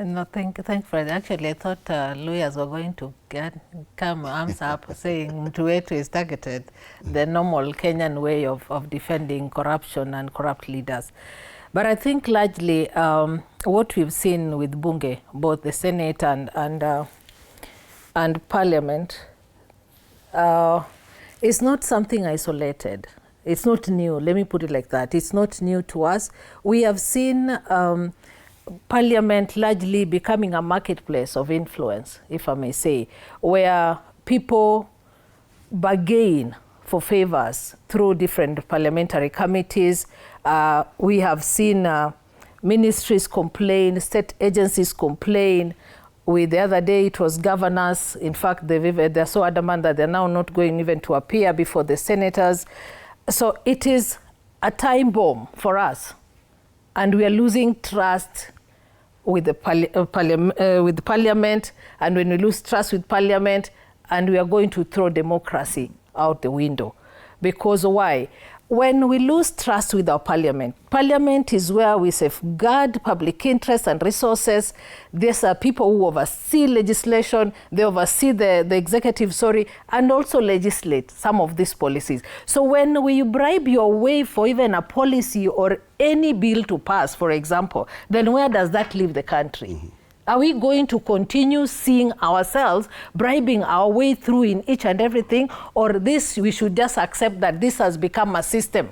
No, thank Fred. Actually, I thought lawyers were going to come arms up saying Mtuwetu is targeted, the normal Kenyan way of defending corruption and corrupt leaders. But I think largely what we've seen with Bunge, both the Senate and Parliament, is not something isolated. It's not new. Let me put it like that. It's not new to us. We have seen Parliament largely becoming a marketplace of influence, if I may say, where people bargain for favors through different parliamentary committees. We have seen ministries complain, state agencies complain. The other day it was governors. In fact, they're so adamant that they're now not going even to appear before the senators. So it is a time bomb for us, and we are losing trust with the parliament, and when we lose trust with parliament, and we are going to throw democracy out the window. Because why? When we lose trust with our parliament, parliament is where we safeguard public interest and resources. These are people who oversee legislation, they oversee the executive, and also legislate some of these policies. So when you bribe your way for even a policy or any bill to pass, for example, then where does that leave the country? Mm-hmm. Are we going to continue seeing ourselves bribing our way through in each and everything, or this we should just accept that this has become a system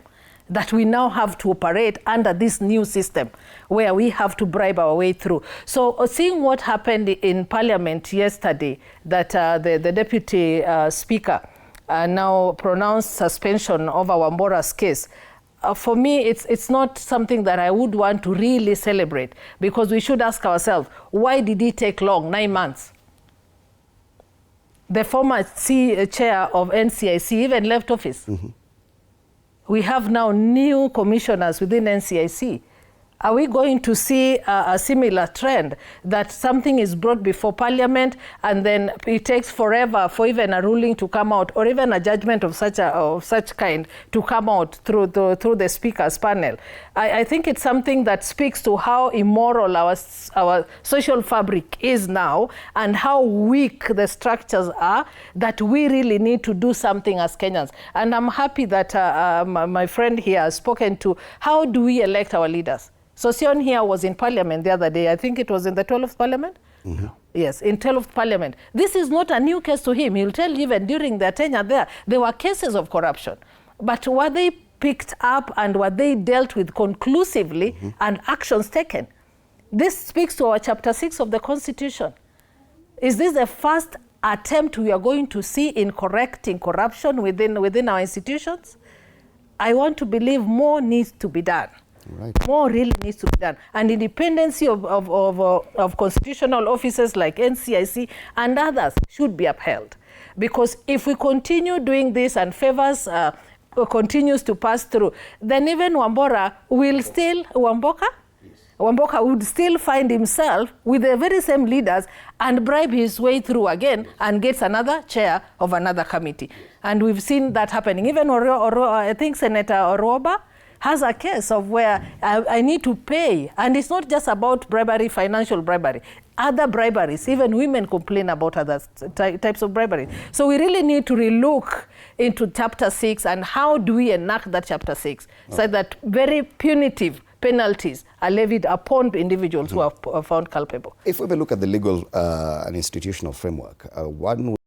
that we now have to operate under this new system where we have to bribe our way through? So seeing what happened in Parliament yesterday, that the Deputy Speaker now pronounced suspension of Wamboka's case, for me, it's not something that I would want to really celebrate, because we should ask ourselves, why did it take long, 9 months? The former chair of NCIC even left office. Mm-hmm. We have now new commissioners within NCIC. Are we going to see a similar trend, that something is brought before Parliament and then it takes forever for even a ruling to come out, or even a judgment of such kind to come out through the Speaker's panel? I think it's something that speaks to how immoral our social fabric is now, and how weak the structures are, that we really need to do something as Kenyans. And I'm happy that my friend here has spoken to how do we elect our leaders. So Sion here was in Parliament the other day. I think it was in the 12th Parliament? Mm-hmm. Yes, in 12th Parliament. This is not a new case to him. He'll tell you even during their tenure there were cases of corruption. But were they picked up and were they dealt with conclusively, mm-hmm, and actions taken? This speaks to our Chapter 6 of the Constitution. Is this the first attempt we are going to see in correcting corruption within our institutions? I want to believe more needs to be done. Right. More really needs to be done. And independency of constitutional offices like NCIC and others should be upheld. Because if we continue doing this and favors continues to pass through, then even Wamboka would still find himself with the very same leaders and bribe his way through again and gets another chair of another committee. And we've seen that happening. Even I think Senator Oroba has a case of where I need to pay. And it's not just about bribery, financial bribery, other briberies. Even women complain about other types of bribery. So we really need to relook into Chapter 6 and how do we enact that Chapter 6, so that very punitive penalties are levied upon individuals, mm-hmm, who are found culpable. If we look at the legal and institutional framework, one